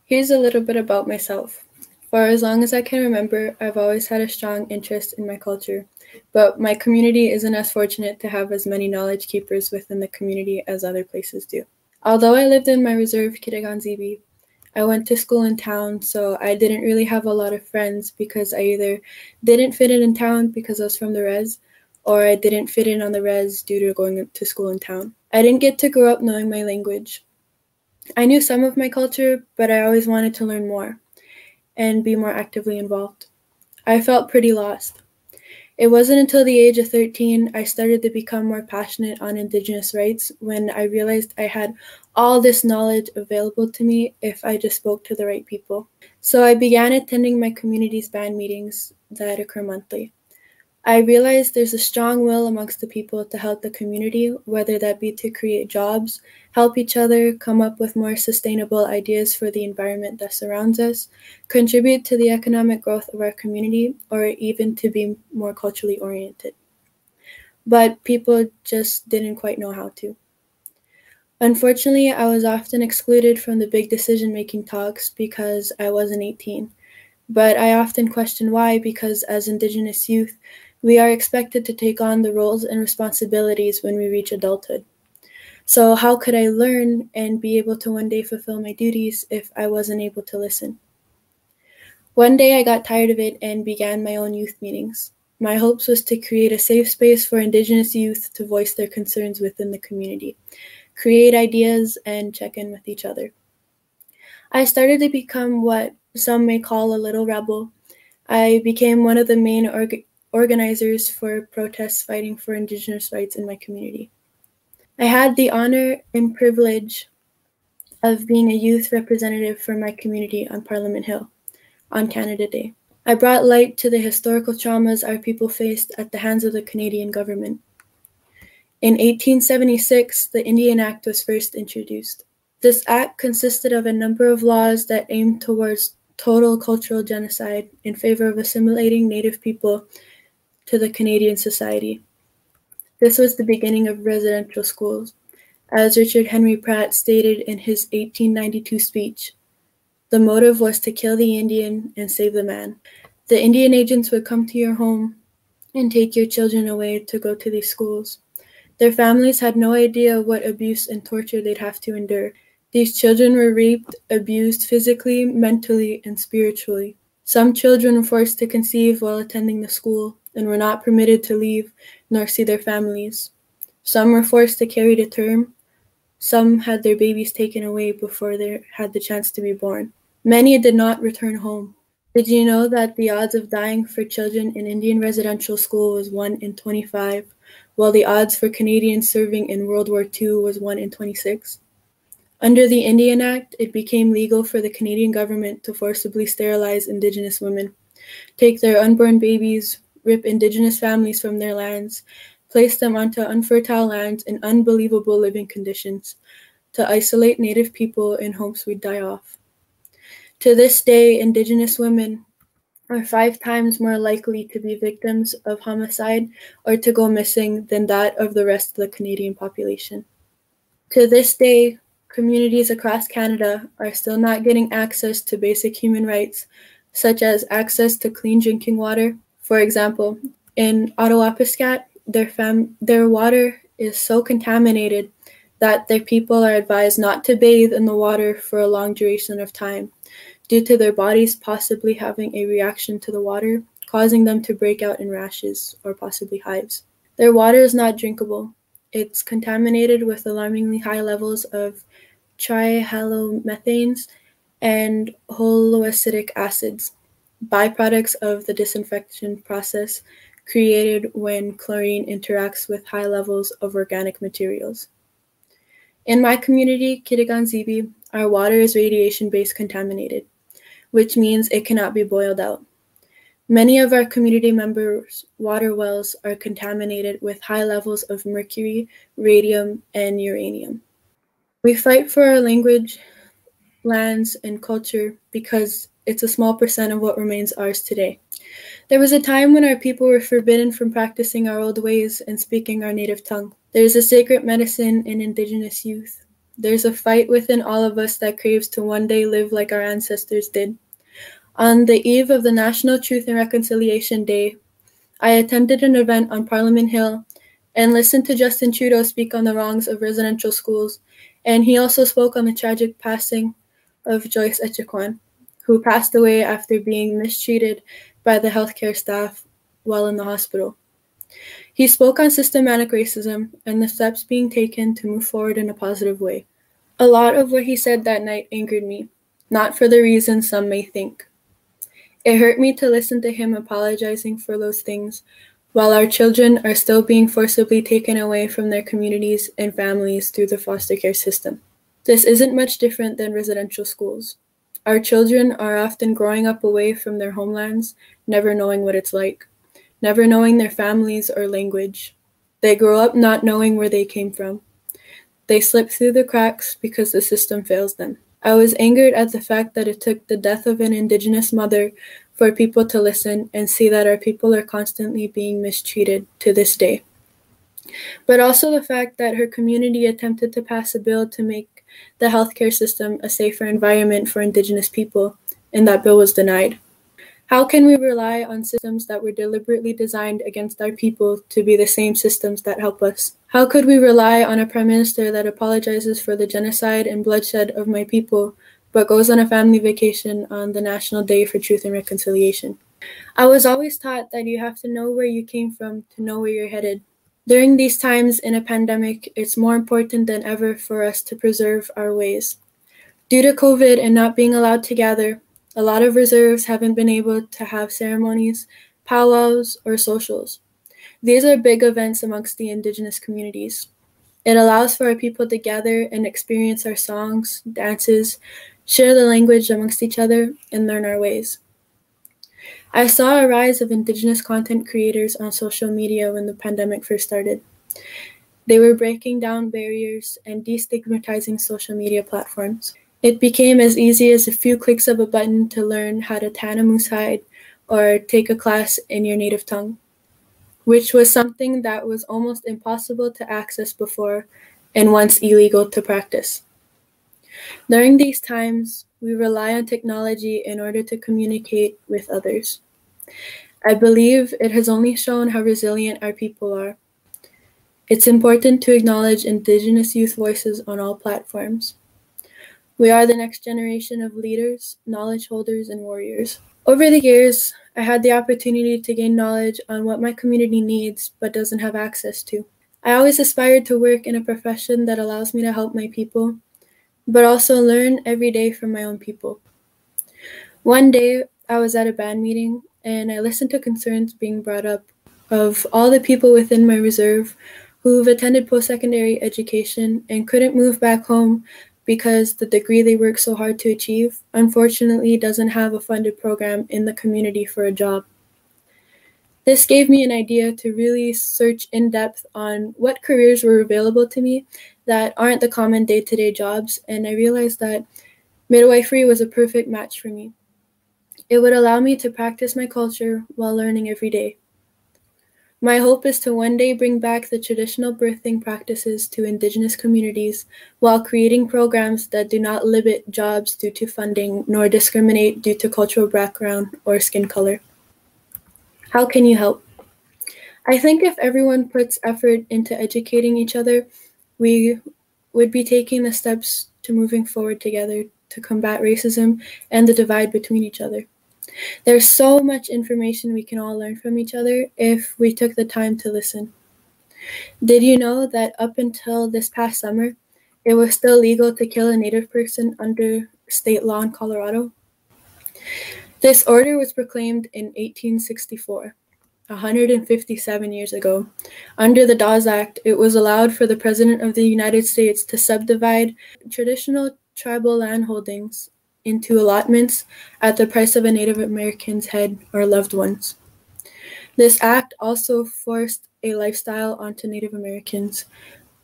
Here's a little bit about myself. For as long as I can remember, I've always had a strong interest in my culture, but my community isn't as fortunate to have as many knowledge keepers within the community as other places do. Although I lived in my reserve Kiriganzibi, I went to school in town, so I didn't really have a lot of friends because I either didn't fit in town because I was from the res, or I didn't fit in on the res due to going to school in town. I didn't get to grow up knowing my language. I knew some of my culture, but I always wanted to learn more and be more actively involved. I felt pretty lost. It wasn't until the age of 13 I started to become more passionate on Indigenous rights when I realized I had all this knowledge available to me if I just spoke to the right people. So I began attending my community's band meetings that occur monthly. I realized there's a strong will amongst the people to help the community, whether that be to create jobs, help each other, come up with more sustainable ideas for the environment that surrounds us, contribute to the economic growth of our community, or even to be more culturally oriented. But people just didn't quite know how to. Unfortunately, I was often excluded from the big decision-making talks because I wasn't 18. But I often question why, because as Indigenous youth, we are expected to take on the roles and responsibilities when we reach adulthood. So how could I learn and be able to one day fulfill my duties if I wasn't able to listen? One day I got tired of it and began my own youth meetings. My hopes was to create a safe space for Indigenous youth to voice their concerns within the community, create ideas, and check in with each other. I started to become what some may call a little rebel. I became one of the main organizers for protests fighting for Indigenous rights in my community. I had the honor and privilege of being a youth representative for my community on Parliament Hill on Canada Day. I brought light to the historical traumas our people faced at the hands of the Canadian government. In 1876, the Indian Act was first introduced. This act consisted of a number of laws that aimed towards total cultural genocide in favor of assimilating Native people to the Canadian society. This was the beginning of residential schools, as Richard Henry Pratt stated in his 1892 speech. The motive was to kill the Indian and save the man. The Indian agents would come to your home and take your children away to go to these schools. Their families had no idea what abuse and torture they'd have to endure. These children were raped, abused physically, mentally, and spiritually. Some children were forced to conceive while attending the school and were not permitted to leave nor see their families. Some were forced to carry to term. Some had their babies taken away before they had the chance to be born. Many did not return home. Did you know that the odds of dying for children in Indian residential school was 1 in 25, while the odds for Canadians serving in World War II was 1 in 26? Under the Indian Act, it became legal for the Canadian government to forcibly sterilize Indigenous women, take their unborn babies, rip Indigenous families from their lands, place them onto unfertile lands in unbelievable living conditions, to isolate Native people in hopes we'd die off. To this day, Indigenous women are 5 times more likely to be victims of homicide or to go missing than that of the rest of the Canadian population. To this day, communities across Canada are still not getting access to basic human rights, such as access to clean drinking water. For example, in Ottawapiskat, their water is so contaminated that their people are advised not to bathe in the water for a long duration of time, due to their bodies possibly having a reaction to the water, causing them to break out in rashes or possibly hives. Their water is not drinkable. It's contaminated with alarmingly high levels of trihalomethanes and holoacidic acids, byproducts of the disinfection process created when chlorine interacts with high levels of organic materials. In my community, Kiriganzibi, our water is radiation-based contaminated, which means it cannot be boiled out. Many of our community members' water wells are contaminated with high levels of mercury, radium, and uranium. We fight for our language, lands, and culture because it's a small percent of what remains ours today. There was a time when our people were forbidden from practicing our old ways and speaking our native tongue. There is a sacred medicine in Indigenous youth. There's a fight within all of us that craves to one day live like our ancestors did. On the eve of the National Truth and Reconciliation Day, I attended an event on Parliament Hill and listened to Justin Trudeau speak on the wrongs of residential schools, and he also spoke on the tragic passing of Joyce Echaquan, who passed away after being mistreated by the healthcare staff while in the hospital. He spoke on systematic racism and the steps being taken to move forward in a positive way. A lot of what he said that night angered me, not for the reasons some may think. It hurt me to listen to him apologizing for those things, while our children are still being forcibly taken away from their communities and families through the foster care system. This isn't much different than residential schools. Our children are often growing up away from their homelands, never knowing what it's like, never knowing their families or language. They grow up not knowing where they came from. They slip through the cracks because the system fails them. I was angered at the fact that it took the death of an Indigenous mother for people to listen and see that our people are constantly being mistreated to this day. But also the fact that her community attempted to pass a bill to make the healthcare system a safer environment for Indigenous people, and that bill was denied. How can we rely on systems that were deliberately designed against our people to be the same systems that help us? How could we rely on a prime minister that apologizes for the genocide and bloodshed of my people, but goes on a family vacation on the National Day for Truth and Reconciliation? I was always taught that you have to know where you came from to know where you're headed. During these times in a pandemic, it's more important than ever for us to preserve our ways. Due to COVID and not being allowed to gather, a lot of reserves haven't been able to have ceremonies, powwows, or socials. These are big events amongst the Indigenous communities. It allows for our people to gather and experience our songs, dances, share the language amongst each other, and learn our ways. I saw a rise of Indigenous content creators on social media when the pandemic first started. They were breaking down barriers and destigmatizing social media platforms. It became as easy as a few clicks of a button to learn how to tan a moose hide or take a class in your native tongue, which was something that was almost impossible to access before and once illegal to practice. During these times, we rely on technology in order to communicate with others. I believe it has only shown how resilient our people are. It's important to acknowledge Indigenous youth voices on all platforms. We are the next generation of leaders, knowledge holders, and warriors. Over the years, I had the opportunity to gain knowledge on what my community needs but doesn't have access to. I always aspired to work in a profession that allows me to help my people, but also learn every day from my own people. One day, I was at a band meeting, and I listened to concerns being brought up of all the people within my reserve who've attended post-secondary education and couldn't move back home because the degree they work so hard to achieve, unfortunately, doesn't have a funded program in the community for a job. This gave me an idea to really search in depth on what careers were available to me that aren't the common day-to-day jobs, and I realized that midwifery was a perfect match for me. It would allow me to practice my culture while learning every day. My hope is to one day bring back the traditional birthing practices to Indigenous communities while creating programs that do not limit jobs due to funding nor discriminate due to cultural background or skin color. How can you help? I think if everyone puts effort into educating each other, we would be taking the steps to moving forward together to combat racism and the divide between each other. There's so much information we can all learn from each other if we took the time to listen. Did you know that up until this past summer, it was still legal to kill a Native person under state law in Colorado? This order was proclaimed in 1864, 157 years ago. Under the Dawes Act, it was allowed for the President of the United States to subdivide traditional tribal land holdings into allotments at the price of a Native American's head or loved ones. This act also forced a lifestyle onto Native Americans.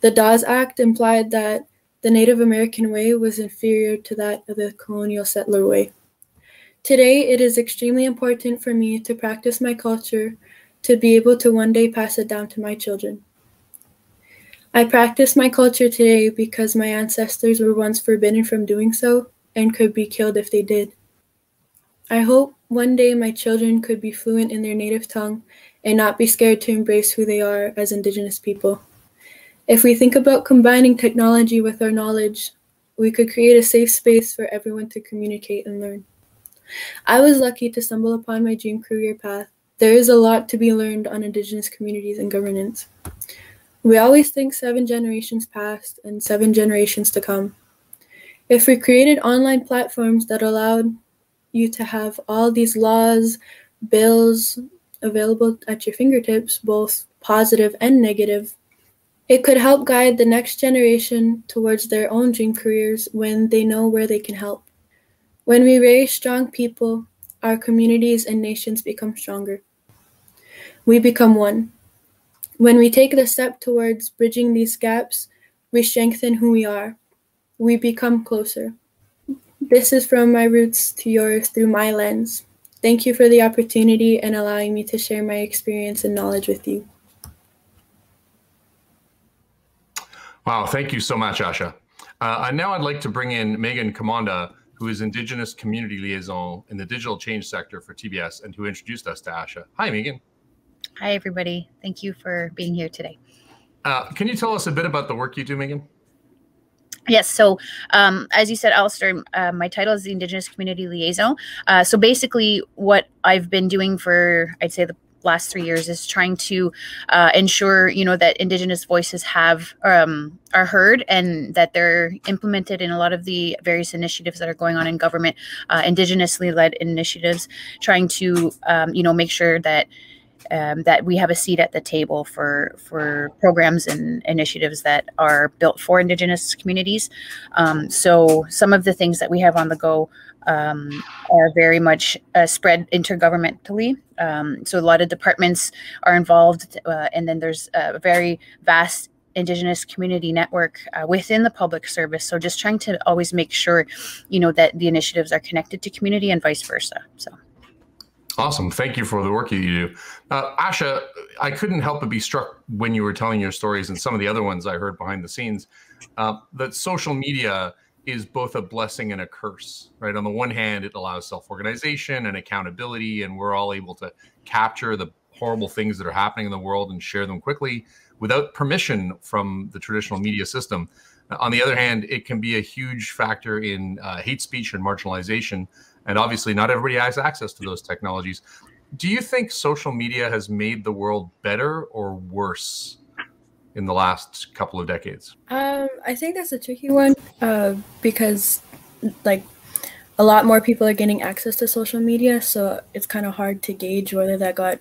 The Dawes Act implied that the Native American way was inferior to that of the colonial settler way. Today, it is extremely important for me to practice my culture to be able to one day pass it down to my children. I practice my culture today because my ancestors were once forbidden from doing so and could be killed if they did. I hope one day my children could be fluent in their native tongue and not be scared to embrace who they are as Indigenous people. If we think about combining technology with our knowledge, we could create a safe space for everyone to communicate and learn. I was lucky to stumble upon my dream career path. There is a lot to be learned on Indigenous communities and governance. We always think 7 generations past and 7 generations to come. If we created online platforms that allowed you to have all these laws, bills available at your fingertips, both positive and negative, it could help guide the next generation towards their own dream careers when they know where they can help. When we raise strong people, our communities and nations become stronger. We become one. When we take the step towards bridging these gaps, we strengthen who we are. We become closer. This is from my roots to yours through my lens. Thank you for the opportunity and allowing me to share my experience and knowledge with you. Wow, thank you so much, Asha. And now I'd like to bring in Megan Comonda, who is Indigenous Community Liaison in the Digital Change Sector for TBS and who introduced us to Asha. Hi, Megan. Hi, everybody. Thank you for being here today. Can you tell us a bit about the work you do, Megan? Yes. So as you said, Alistair, my title is the Indigenous Community Liaison. So basically what I've been doing for, I'd say, the last 3 years is trying to ensure, that Indigenous voices are heard and that they're implemented in a lot of the various initiatives that are going on in government, Indigenously led initiatives, trying to, make sure that that we have a seat at the table for programs and initiatives that are built for Indigenous communities. So some of the things that we have on the go are very much spread intergovernmentally. So a lot of departments are involved, and then there's a very vast Indigenous community network within the public service. So just trying to always make sure, that the initiatives are connected to community and vice versa. So. Awesome. Thank you for the work that you do. Asha, I couldn't help but be struck when you were telling your stories and some of the other ones I heard behind the scenes, that social media is both a blessing and a curse, right? On the one hand, it allows self-organization and accountability, and we're all able to capture the horrible things that are happening in the world and share them quickly without permission from the traditional media system. On the other hand, it can be a huge factor in hate speech and marginalization. And obviously not everybody has access to those technologies. Do you think social media has made the world better or worse in the last couple of decades? I think that's a tricky one because a lot more people are getting access to social media. So it's kind of hard to gauge whether that got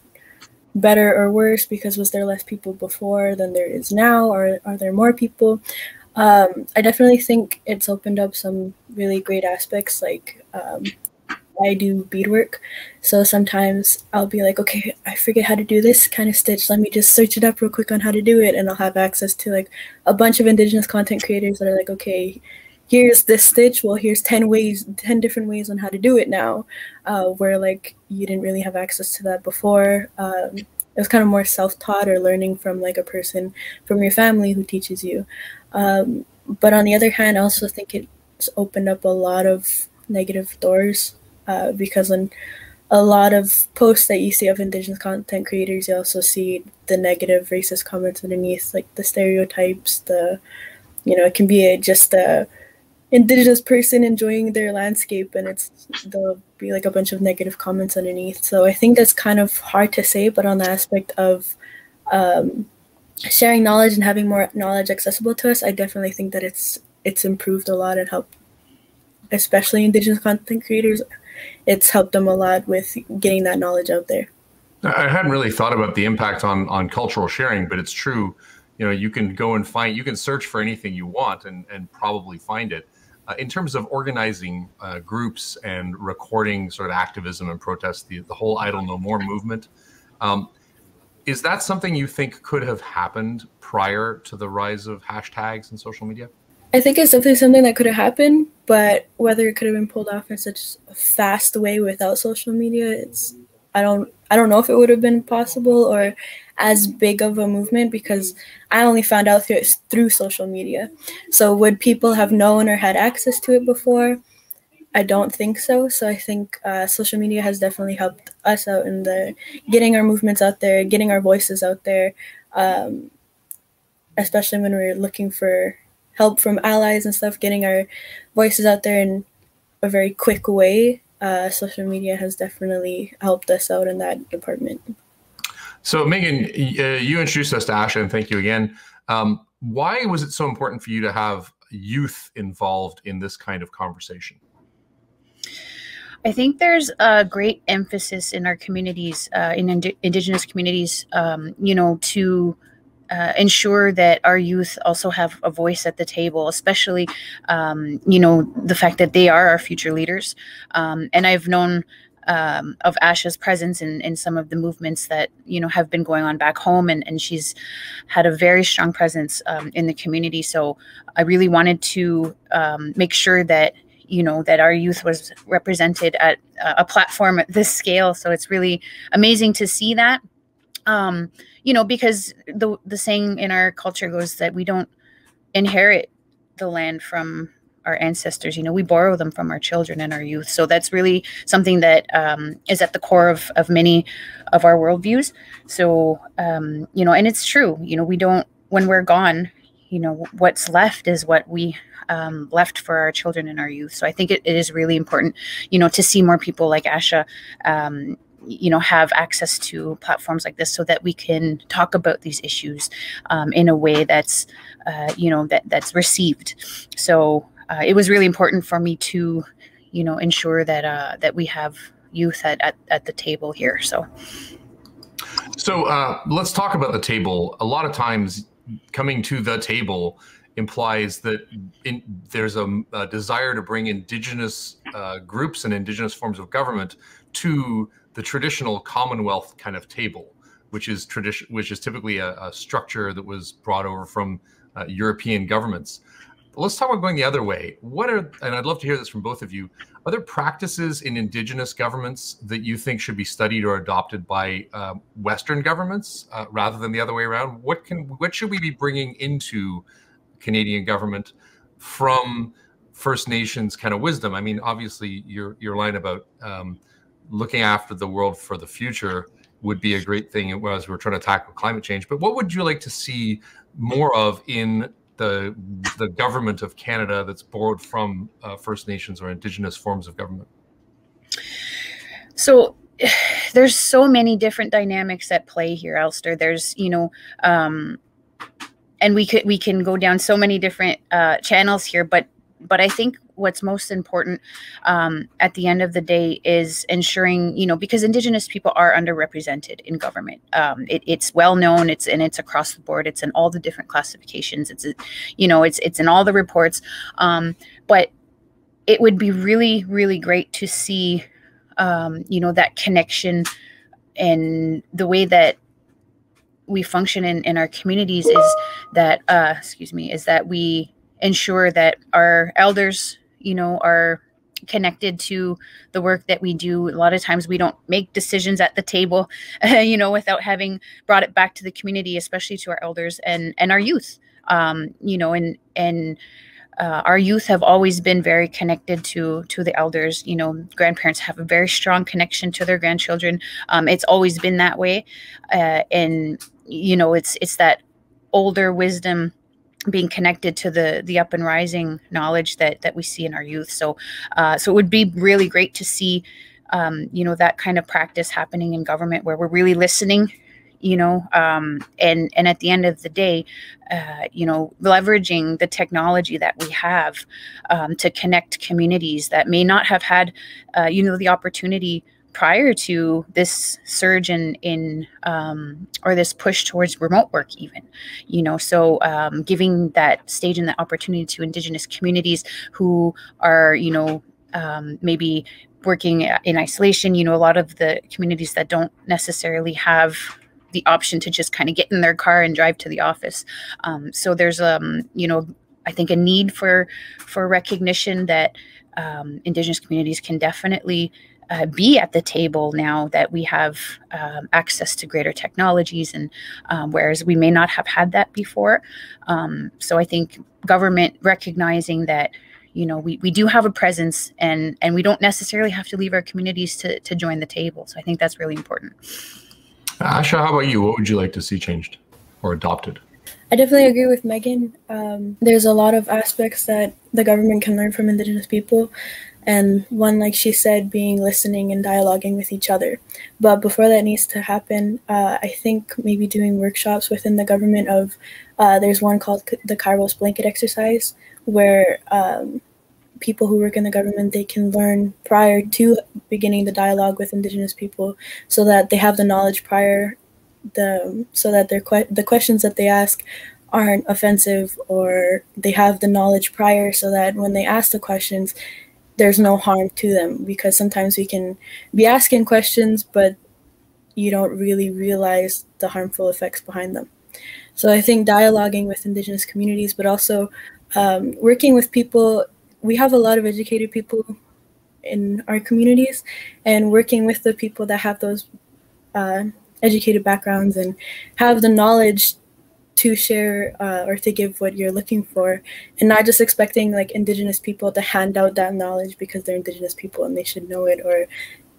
better or worse because was there less people before than there is now, or are there more people? I definitely think it's opened up some really great aspects, like I do beadwork, so sometimes I'll be like, okay, I forget how to do this kind of stitch. Let me just search it up real quick on how to do it, and I'll have access to like a bunch of Indigenous content creators that are like, okay, here's this stitch. Well, here's 10 different ways on how to do it now, where like you didn't really have access to that before. It was kind of more self-taught or learning from like a person from your family who teaches you. But on the other hand, I also think it's opened up a lot of negative doors. Because on a lot of posts that you see of Indigenous content creators, you also see the negative racist comments underneath, like the stereotypes, it can be just a Indigenous person enjoying their landscape, and there'll be like a bunch of negative comments underneath. So I think that's kind of hard to say, but on the aspect of sharing knowledge and having more knowledge accessible to us, I definitely think that it's improved a lot and helped, especially Indigenous content creators. It's helped them a lot with getting that knowledge out there. I hadn't really thought about the impact on cultural sharing, but it's true. You can go and you can search for anything you want and probably find it. In terms of organizing groups and recording sort of activism and protest, the whole Idle No More movement, is that something you think could have happened prior to the rise of hashtags and social media? I think it's definitely something that could have happened, but whether it could have been pulled off in such a fast way without social media, I don't know if it would have been possible, or as big of a movement because I only found out through social media. So would people have known or had access to it before? I don't think so. So I think social media has definitely helped us out in the getting our movements out there, getting our voices out there, especially when we're looking for help from allies and stuff, getting our voices out there in a very quick way. Social media has definitely helped us out in that department. So Megan, you introduced us to Asha, and thank you again. Why was it so important for you to have youth involved in this kind of conversation? I think there's a great emphasis in our communities, in Indigenous communities, to ensure that our youth also have a voice at the table, especially, the fact that they are our future leaders. And I've known of Asha's presence in some of the movements that, have been going on back home. And she's had a very strong presence in the community. So I really wanted to make sure that that our youth was represented at a platform at this scale. So it's really amazing to see that, because the saying in our culture goes that we don't inherit the land from our ancestors. We borrow them from our children and our youth. So that's really something that is at the core of many of our worldviews. So, and it's true, we don't, when we're gone, what's left is what we left for our children and our youth. So I think it is really important, to see more people like Asha, have access to platforms like this so that we can talk about these issues in a way that's, that's received. So it was really important for me to, ensure that that we have youth at the table here. So let's talk about the table. A lot of times coming to the table implies that there's a desire to bring Indigenous groups and Indigenous forms of government to the traditional Commonwealth kind of table, which is typically a structure that was brought over from European governments. But let's talk about going the other way. And I'd love to hear this from both of you, are there practices in Indigenous governments that you think should be studied or adopted by Western governments rather than the other way around? What should we be bringing into Canadian government from First Nations kind of wisdom? I mean, obviously your line about looking after the world for the future would be a great thing as we're trying to tackle climate change. But what would you like to see more of in the government of Canada that's borrowed from First Nations or Indigenous forms of government? So there's so many different dynamics at play here, Alistair. There's, and we can go down so many different channels here, but I think what's most important at the end of the day is ensuring, because Indigenous people are underrepresented in government. It's well known. It's across the board. It's in all the different classifications. It's in all the reports. But it would be really, really great to see, that connection and the way that we function in our communities is that we ensure that our elders, are connected to the work that we do. A lot of times we don't make decisions at the table, without having brought it back to the community, especially to our elders and our youth. Our youth have always been very connected to the elders. Grandparents have a very strong connection to their grandchildren. It's always been that way. It's that older wisdom being connected to the up and rising knowledge that we see in our youth. So it would be really great to see, that kind of practice happening in government where we're really listening, and at the end of the day, leveraging the technology that we have to connect communities that may not have had, the opportunity prior to this surge in or this push towards remote work even, so giving that stage and that opportunity to Indigenous communities who are, maybe working in isolation, a lot of the communities that don't necessarily have the option to just kind of get in their car and drive to the office. So there's, I think a need for recognition that Indigenous communities can definitely be at the table now that we have access to greater technologies, and whereas we may not have had that before. So I think government recognizing that, you know, we do have a presence, and we don't necessarily have to leave our communities to join the table. So I think that's really important. Asha, how about you? What would you like to see changed or adopted? I definitely agree with Megan. There's a lot of aspects that the government can learn from Indigenous people. And one, like she said, being listening and dialoguing with each other. But before that needs to happen, I think maybe doing workshops within the government of, there's one called the Kairos Blanket Exercise, where people who work in the government, they can learn prior to beginning the dialogue with Indigenous people, so that they have the knowledge prior, so that the questions that they ask aren't offensive, or they have the knowledge prior, so that when they ask the questions, there's no harm to them. Because sometimes we can be asking questions, but you don't really realize the harmful effects behind them. So I think dialoguing with Indigenous communities, but also working with people. We have a lot of educated people in our communities, and working with the people that have those educated backgrounds and have the knowledge to share or to give what you're looking for, and not just expecting like Indigenous people to hand out that knowledge because they're Indigenous people and they should know it or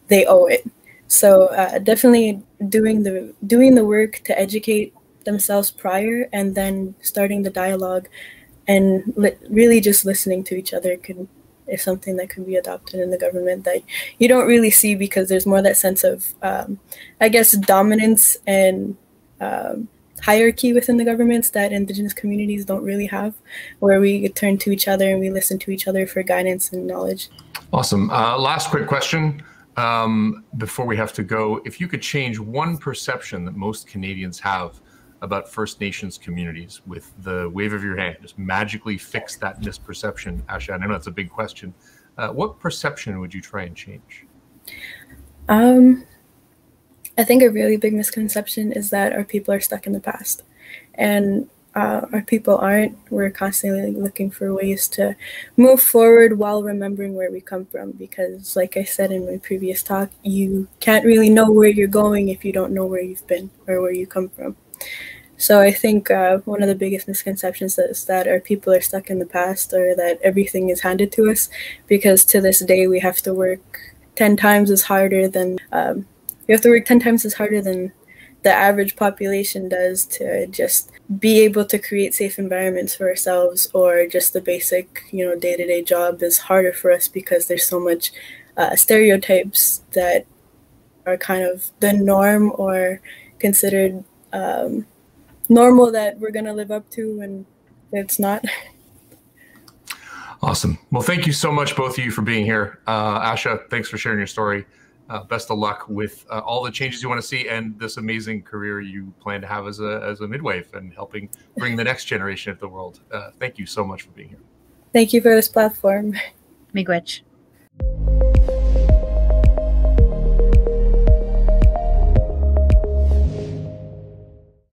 they owe it. So definitely doing the work to educate themselves prior, and then starting the dialogue, and really just listening to each other is something that could be adopted in the government that you don't really see, because there's more that sense of, I guess, dominance and hierarchy within the governments that Indigenous communities don't really have, where we turn to each other and we listen to each other for guidance and knowledge. Awesome. Last quick question before we have to go. If you could change one perception that most Canadians have about First Nations communities with the wave of your hand, just magically fix that misperception, Asha, I know that's a big question. What perception would you try and change? I think a really big misconception is that our people are stuck in the past, and our people aren't. We're constantly looking for ways to move forward while remembering where we come from, because like I said in my previous talk, you can't really know where you're going if you don't know where you've been or where you come from. So I think one of the biggest misconceptions is that our people are stuck in the past, or that everything is handed to us, because to this day we have to work 10 times as harder than the average population does to just be able to create safe environments for ourselves, or just the basic, day-to-day job is harder for us because there's so much stereotypes that are kind of the norm or considered normal that we're going to live up to, and it's not. Awesome. Well, thank you so much, both of you, for being here. Asha, thanks for sharing your story. Best of luck with all the changes you want to see, and this amazing career you plan to have as a midwife and helping bring the next generation of the world. Thank you so much for being here. Thank you for this platform. Miigwech.